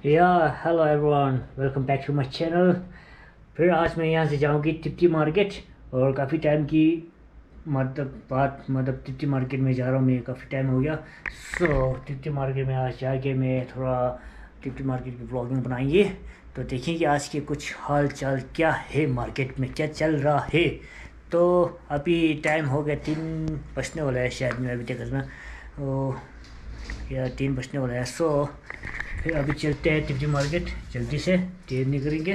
या hello everyone, welcome back to my channel. फिर आज मैं यहाँ से जाऊँगी तिप्ती मार्केट और काफ़ी टाइम की मतलब तिप्ती मार्केट में जा रहा हूँ मैं, काफ़ी टाइम हो गया। तिप्ती मार्केट में आज जाके मैं थोड़ा तिप्ती मार्केट की व्लॉगिंग बनाएंगे। तो देखिए कि आज के कुछ हाल चाल क्या है, मार्केट में क्या चल रहा है। तो अभी टाइम हो गया 3 बजने वाला है शायद, मैं अभी तक करना या 3 बजने वाला है। फिर अभी चलते हैं तिप्ती मार्केट, जल्दी से देर नहीं करेंगे।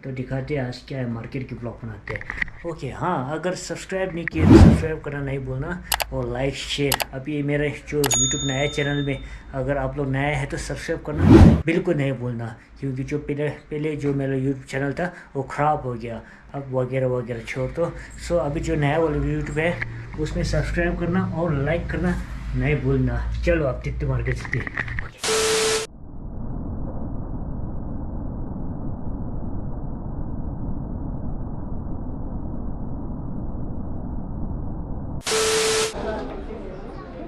तो दिखाते हैं आज क्या है, मार्केट की ब्लॉग बनाते हैं। ओके हाँ, अगर सब्सक्राइब नहीं किया तो सब्सक्राइब करना नहीं भूलना और लाइक शेयर। अभी ये मेरा जो यूट्यूब नया चैनल में अगर आप लोग नए हैं तो सब्सक्राइब करना बिल्कुल नहीं भूलना, क्योंकि जो पहले जो मेरा यूट्यूब चैनल था वो ख़राब हो गया, अब वगैरह वगैरह छोड़ दो। अभी जो नया वाला यूट्यूब है उसमें सब्सक्राइब करना और लाइक करना नहीं भूलना। चलो आप तिप्ती मार्केट चलते हैं।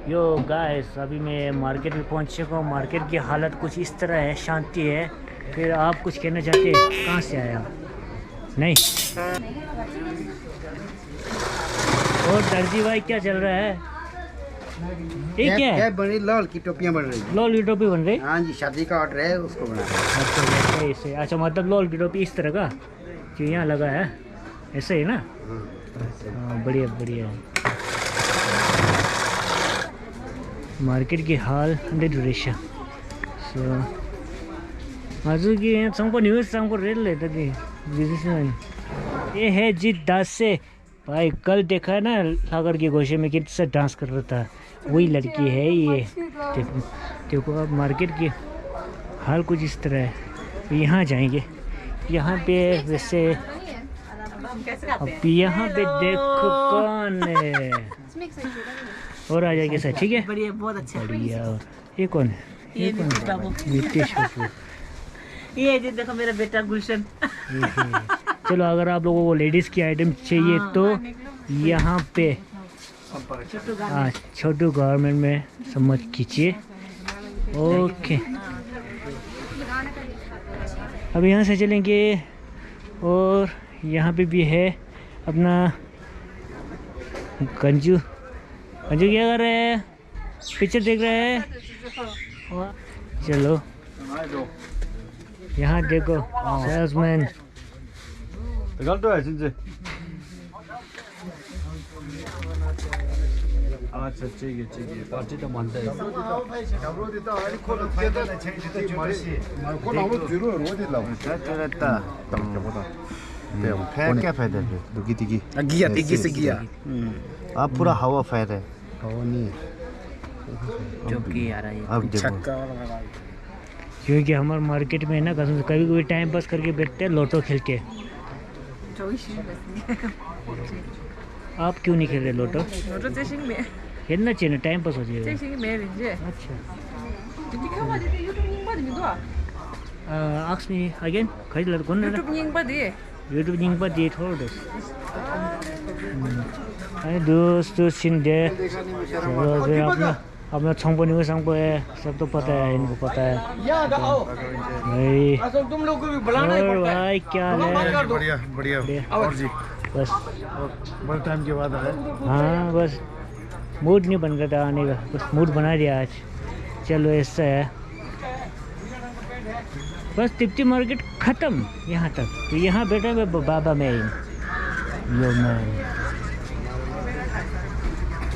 यो गाइस, अभी मैं मार्केट में पहुंच चुका हूँ। मार्केट की हालत कुछ इस तरह है, शांति है। फिर आप कुछ कहना चाहते हैं? कहाँ से आए आप? नहीं। और दर्जी भाई क्या चल रहा है? ये क्या है? बन रही लाल की टोपियाँ बन रही। लॉल की टोपी बन रही? हाँ जी, शादी का ऑर्डर है, उसको बना रहे हैं। अच्छा ऐसे, अच्छा मतलब लॉल की टोपी इस तरह का जो यहाँ लगा है, ऐसे ही ना? हाँ, बढ़िया बढ़िया। मार्केट की हाल हंड्रेड रेशा हजुर कि यहाँ सँगको न्यूज़ सँगको रेल लेता कि बिजनेसमैन ये है जीत दास से। भाई कल देखा है ना सागर के गोशे में कितना डांस कर रहा था, वही लड़की है ये। देखो अब मार्केट की हाल कुछ इस तरह है। यहाँ जाएंगे, यहाँ पे वैसे अब यहाँ पे देखो कौन है और आ जाएगी सर, ठीक है? बढ़िया, बहुत अच्छा बढ़िया। और ये कौन है? ये नीतीश बाबू, नीतीश बाबू। ये देखो मेरा बेटा गुलशन। चलो अगर आप लोगों को लेडीज़ की आइटम चाहिए तो यहाँ पे छोटू गारमेंट में समझ कीजिए। ओके, अब यहाँ से चलेंगे और यहाँ पे भी है अपना गंजू। गंजू क्या कर रहे हैं? पिक्चर देख रहे हैं? चलो यहाँ देखो सेल्समैन। अच्छा ठीक है पार्टी तो मानता है। क्या फायदा है? दुखी तिखी गिया तिखी से गिया। अब पूरा हवा फायदा है, हवा नहीं चौकी आ रहा है अब देखो। क्योंकि हमारे मार्केट में है ना, कसम से कभी कभी टाइम पास करके बैठते हैं लोटो खेल के। आप क्यों नहीं खेल रहे लोटो? खेलना चाहिए ना, टाइम पास हो जाएगा। अच्छा ask me again. खरीद लो कौन YouTube लिंक पर दिए थोड़ा दोस्त। अरे दोस्तों सिंधे अपना छंपनी को संग है, सब तो पता है, इनको पता है भाई। तुम लोग को भी बुलाना ही पड़ता है। भाई क्या है? बढ़िया बढ़िया और जी, बस बहुत टाइम के बाद आए। हाँ, बस मूड नहीं बन रहा था आने का, बस मूड बना दिया आज। चलो ऐसा है, बस तिप्ती मार्केट ख़त्म यहाँ तक। तो यहाँ बैठा हुआ बाबा मैं यो मैन।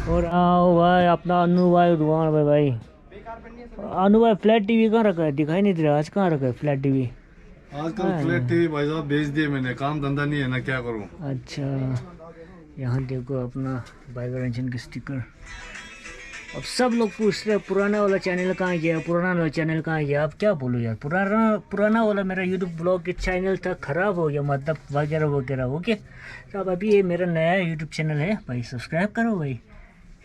और आओ भाई अपना अनु भाई दुकान पे भाई। अनु भाई फ्लैट टीवी कहाँ रखा है? दिखाई नहीं दे रहा आज, कहाँ रखा है फ्लैट टीवी? आजकल फ्लैट टीवी भाई साहब बेच दिए मैंने, काम धंधा नहीं है ना, क्या करूं। अच्छा, यहाँ देखो अपना बाइक के स्टिकर। अब सब लोग पूछ रहे हैं पुराना वाला चैनल कहाँ गया, पुराना वाला चैनल कहाँ गया। अब क्या बोलूँ यार, पुराना वाला मेरा यूट्यूब ब्लॉग के चैनल था, ख़राब हो गया मतलब वगैरह वगैरह। ओके, तो अब अभी ये मेरा नया यूट्यूब चैनल है भाई, सब्सक्राइब करो भाई,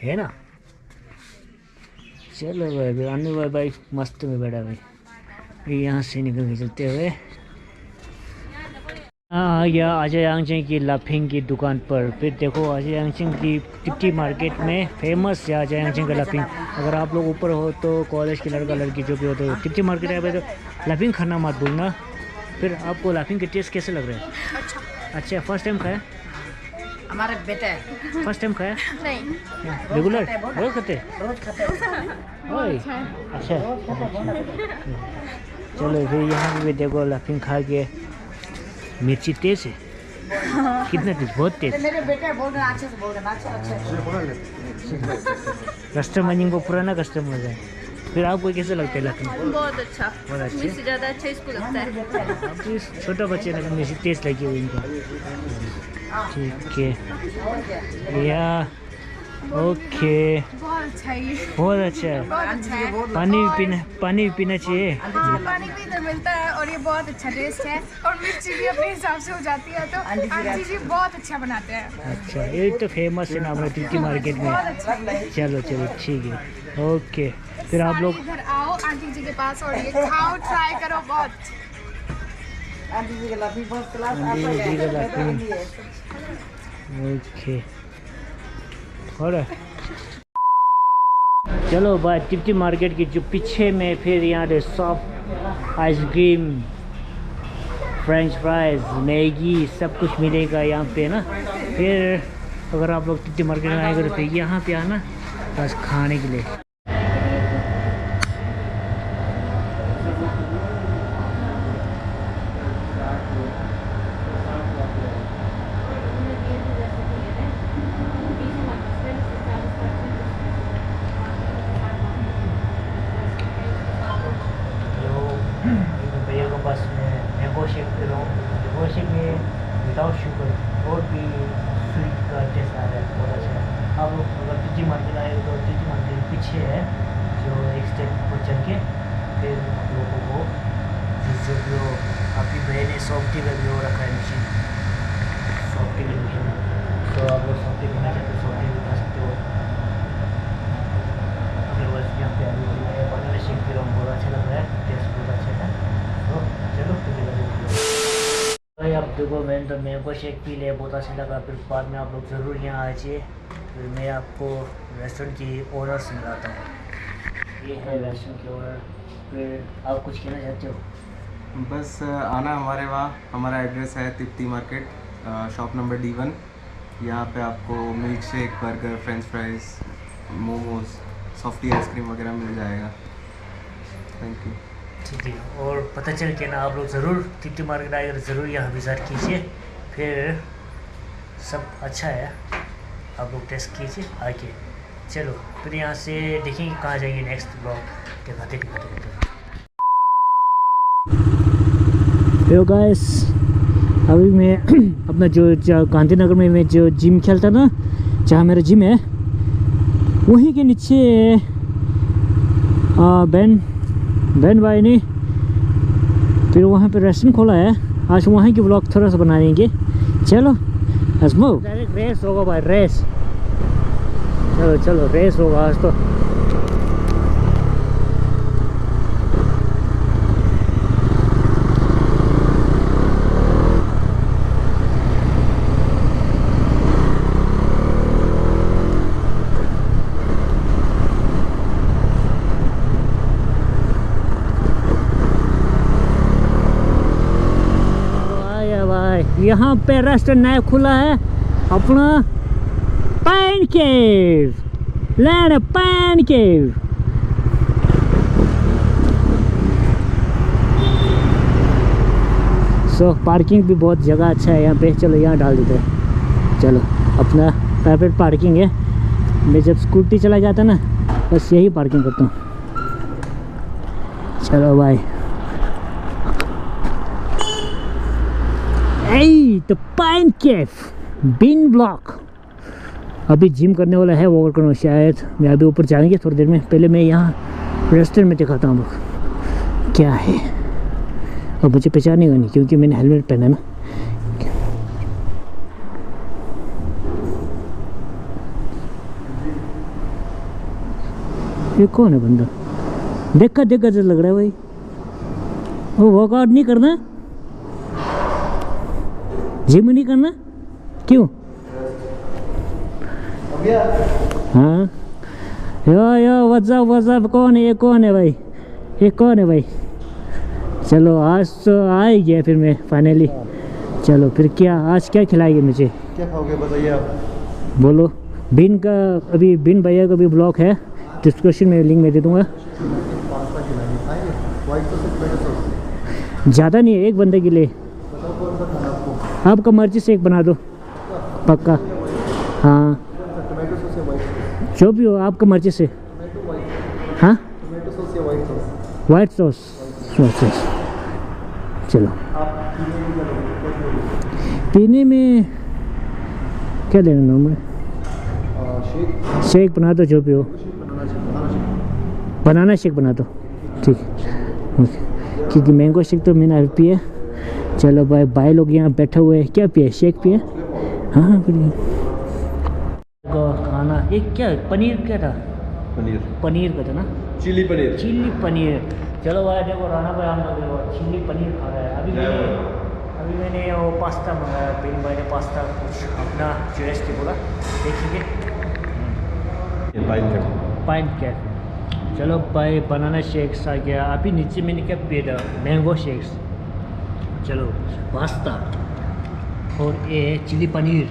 है ना? चलो भाई, अनु भाई मस्त में बैठा भाई। यहाँ से निकल के चलते हुए आ गया अजय यांगचेंग की लाफिंग की दुकान पर। फिर देखो अजय यांगचेंग की टिप्टी मार्केट में फेमस है अजय यांगचेंग का लाफिंग। अगर आप लोग ऊपर हो तो कॉलेज के लड़का लड़की जो भी हो तो टिप्टी मार्केट आए तो लाफिंग खाना मत भूलना। फिर आपको लाफिंग के टेस्ट कैसे लग रहे हैं? अच्छा, फर्स्ट टाइम खाया? हमारे बेटे फर्स्ट टाइम खाया? नहीं रेगुलर रोज खाते? ओए, अच्छा। चलो फिर यहाँ पे देखो लाफिंग खा के। मिर्ची तेज है? कितना तेज? बहुत तेज। मेरे बेटे बोल रहे हैं अच्छे से बोल रहे हैं अच्छे कस्टमर को पुराना कस्टमर है। फिर आपको कैसे लगता है लाफिंग? बहुत अच्छा, बहुत अच्छे। मुझसे ज़्यादा अच्छा इसको लगता है। अब इस छोटा बच्चे ने मिर्ची तेज लगी हुई इनको। ठीक है या ओके, बहुत अच्छा है ये, बहुत अच्छा है। बहुत अच्छा है। पानी भी पीना चाहिए। हाँ, पानी भी इधर मिलता है और ये बहुत अच्छा टेस्ट है और मिर्ची भी अपने हिसाब से हो जाती है। तो आंटी जी बहुत अच्छा बनाते हैं। अच्छा, ये तो फेमस है ना हमारे टिप्टी मार्केट में। बहुत अच्छा है। चलो चलो ठीक है, ओके। फिर आप लोग इधर आओ आंटी जी के पास और ये खाओ, ट्राई करो। बहुत आंटी जी के लाफी फर्स्ट क्लास जी का लाफिंग। ओके और चलो भाई टिप्टी मार्केट की जो पीछे में फिर यहाँ पे soft ice cream, French fries, Maggi सब कुछ मिलेगा यहाँ पे ना। फिर अगर आप लोग टिप्टी मार्केट में आएंगे तो यहाँ पे आना बस खाने के लिए। भैया के पास में मैंगो शेक पी रहा हूँ। मैंगो शेक में विदाउट शुगर और भी स्वीट का टेस्ट आ रहा है, बहुत अच्छा है। आप लोग अगर टिप्टी मार्केट आए तो टिप्टी मार्केट पीछे है जो एक स्टेप पर चल के फिर आप लोगों को जो भी हो आपकी बहन ने सॉफ्टी का भी हो रखा है मशीन, सॉफ्टी की मशीन। तो आप लोग सॉफ्टी पीना चाहते हो सॉफ्टी भी खा सकते हो। अदरवाइज यहाँ पे अभी बनाना शेक पी रहा हूँ, बहुत अच्छा लग रहा है, टेस्ट बहुत अच्छा है। तो चलो भाई आप देखो मैंने तो मैंगो शेक पी लिया, बहुत अच्छा लगा। फिर बाद में आप लोग ज़रूर यहाँ आ जाइए। फिर मैं आपको रेस्टोरेंट की ओनर से मिलाता हूँ। ये है रेस्टोरेंट की ओनर। फिर आप कुछ कहना चाहते हो? बस आना हमारे वहाँ। हमारा एड्रेस है तिप्ती मार्केट, शॉप नंबर D1। यहाँ पे आपको milk shake, burger, french fries, momos, softy आइसक्रीम वगैरह मिल जाएगा। Thank you. ठीक है, और पता चल के ना आप लोग ज़रूर टिप्टी मार्केट आएगा, ज़रूर यहाँ विज़िट कीजिए। फिर सब अच्छा है, आप लोग टेस्ट कीजिए आके। चलो फिर यहाँ से देखेंगे कहाँ जाएंगे नेक्स्ट ब्लॉग दिखाते। हेलो गाइस, अभी मैं अपना जो गांधीनगर में मैं जो जिम खेलता ना, जहाँ मेरा जिम है वहीं के नीचे बहन भाई ने फिर वहाँ पे रेस्टोरेंट खोला है। आज वहाँ की ब्लॉग थोड़ा सा बना देंगे। चलो डायरेक्ट रेस होगा भाई, रेस। चलो चलो रेस होगा आज तो। यहाँ पे रेस्टोरेंट नया खुला है अपना, पैन केव, लैंड पैन केव। सो पार्किंग भी बहुत जगह अच्छा है यहाँ पे। चलो यहाँ डाल देते हैं। चलो अपना प्राइवेट पार्किंग है। मैं जब स्कूटी चला जाता ना बस यही पार्किंग करता हूँ। चलो भाई, तो पाइन केव बिन ब्लॉक अभी जिम करने वाला है, वो करना शायद मैं अभी ऊपर जाएंगे थोड़ी देर में। पहले मैं यहाँ रेस्टोरेंट में दिखाता हूँ क्या है। और मुझे पहचानेगा नहीं क्योंकि मैंने हेलमेट पहना ना। ये कौन है बंदा? देखा देखा जैसा लग रहा है भाई। वो वर्कआउट नहीं करना। जिम नहीं करना क्यों? हाँ यो व्हाट्सअप कौन है? ये कौन है भाई? ये कौन है भाई? चलो आज तो आ ही गया फिर मैं फाइनली। चलो फिर क्या आज क्या खिलाएंगे मुझे? क्या खाओगे बताइए आप? बोलो। बिन का अभी बिन भैया का भी ब्लॉग है, डिस्क्रिप्शन में लिंक मैं दे दूँगा। ज़्यादा नहीं है, एक बंदे के लिए। आपका मर्जी से एक बना दो पक्का। हाँ जो भी हो आपका मर्जी से। हाँ वाइट सॉस। चलो पीने में क्या लेना नॉर्मल? शेक बना दो, जो भी हो। बनाना शेक बना दो, ठीक है ओके। क्योंकि मैंगो शेक तो मैंने अभी पिया। चलो भाई लोग यहाँ बैठे हुए हैं, क्या पिए? शेक पिए। हाँ खाना एक क्या पनीर क्या था? पनीर का था ना, चिली पनीर। चिल्ली पनीर। चलो भाई देखो राणा भाई हम लोग देखो चिल्ली पनीर खा रहा है। अभी मैंने वो पास्ता मंगाया। बिन भाई ने पास्ता कुछ अपना चॉइस की बोला, देखेंगे। पाइन कैफ। चलो भाई बनाना शेक्स आ गया। अभी नीचे मैंने क्या पिया था? Mango shakes. चलो पास्ता और ये चिली पनीर।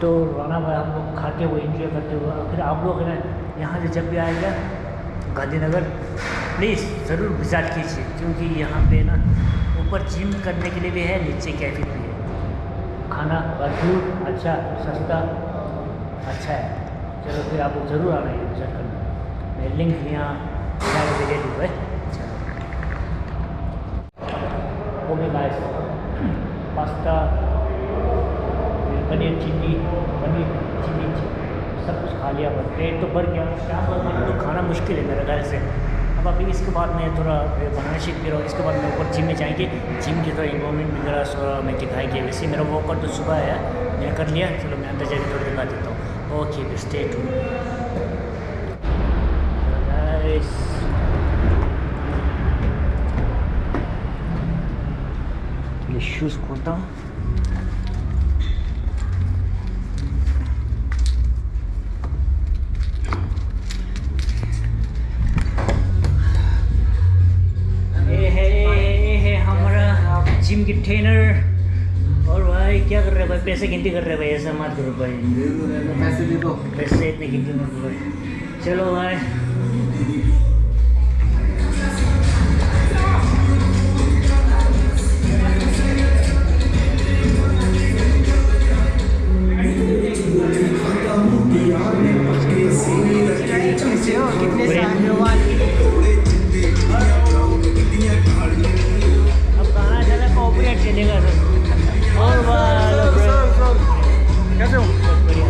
तो राणा भाई हम लोग खाते हुए इंजॉय करते हुए, फिर आप लोग है ना यहाँ से जब भी आएगा गांधीनगर प्लीज़ ज़रूर विज़िट कीजिए, क्योंकि यहाँ पे ना ऊपर जिम करने के लिए भी है, नीचे कैफे भी है। खाना भरपूर अच्छा, सस्ता, अच्छा है। चलो फिर आप लोग ज़रूर आना है विज़िट करना। मैं लिंक यहाँ दे दूँगा। Okay guys, pasta, paneer chilli सब कुछ खा लिया, पर पेट तो भर गया। शाम को तो खाना मुश्किल है मेरे ख्याल से। अब अभी इसके बाद मैं थोड़ा बनाना सीख रहा हूँ। इसके बाद मैं ऊपर जिम में जाएंगे, जिम की थोड़ा इन्वॉल्वमेंट वगैरह थोड़ा मैं दिखाएंगे। वैसे मेरा वर्कआउट तो सुबह है, मैंने कर लिया। चलो मैं अंदर जाकर थोड़ा दिखा देता हूँ। Okay stay tuned. ये शूज़ खोलता हूँ। जिम की ट्रेनर। और भाई क्या कर रहे हैं भाई? पैसे गिनती कर रहे हैं भाई, ऐसा मत करो भाई। पैसे दे दो, पैसे इतने गिनती मत करो भाई। चलो भाई चलेगा सर। और कैसे हो? बढ़िया।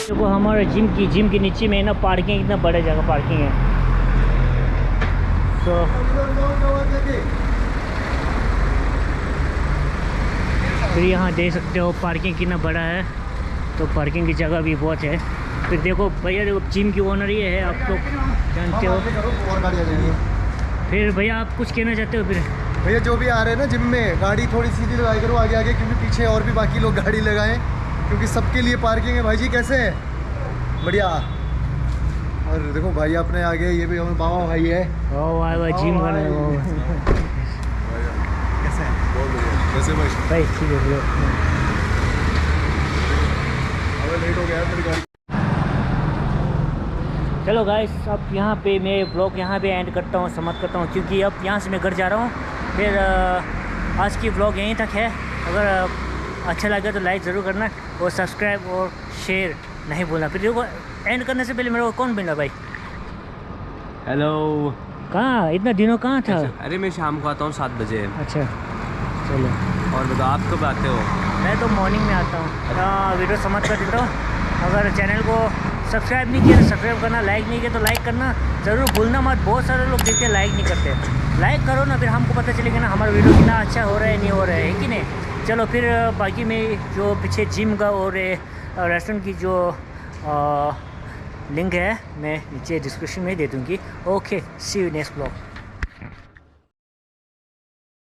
देखो हमारा जिम के नीचे में ना पार्किंग, इतना बड़ा जगह पार्किंग है। तो फिर यहाँ देख सकते हो पार्किंग कितना बड़ा है, तो पार्किंग की जगह भी बहुत है। फिर देखो भैया, देखो जिम की ओनर ये है, आप लोग जानते हो। और गाड़ी आ जाएगी। फिर भैया आप कुछ कहना चाहते हो? फिर भैया जो भी आ रहे हैं ना जिम में, गाड़ी थोड़ी सीधी लगाई करो आगे आगे, क्योंकि पीछे और भी बाकी लोग गाड़ी लगाएं, क्योंकि सबके लिए पार्किंग है। भाई जी कैसे हैं? बढ़िया। और देखो भाई अपने आगे ये भी हमारे बाबा भाई है। ओ वाह जिम करना है वो। कैसे हैं? वैसे भाई भाई ठीक है भैया। लेट हो गया मेरी गाड़ी। चलो गाइस, अब यहाँ पे मैं ब्लॉग यहाँ पे एंड करता हूँ, समाप्त करता हूँ, क्योंकि अब यहाँ से मैं घर जा रहा हूँ। फिर आज की ब्लॉग यहीं तक है। अगर अच्छा लगा तो लाइक ज़रूर करना और सब्सक्राइब और शेयर नहीं भूलना। फिर देखो एंड करने से पहले मेरे को कौन मिला भाई? हेलो। कहाँ इतना दिनों कहाँ था? अरे मैं शाम को आता हूँ 7 बजे। अच्छा चलो। और बताओ आप कब आते हो? मैं तो मॉर्निंग में आता हूँ। वीडियो समाप्त कर देता हूँ। अगर चैनल को सब्सक्राइब नहीं किया तो सब्सक्राइब करना, लाइक नहीं किया तो लाइक करना ज़रूर भूलना मत। बहुत सारे लोग देखते हैं लाइक नहीं करते। लाइक करो ना, फिर हमको पता चलेगा ना हमारा वीडियो कितना अच्छा हो रहा है नहीं हो रहा है कि नहीं। चलो फिर बाकी में जो पीछे जिम का और रेस्टोरेंट की जो लिंक है मैं नीचे डिस्क्रिप्शन में दे दूँगी। Okay, see you next blog.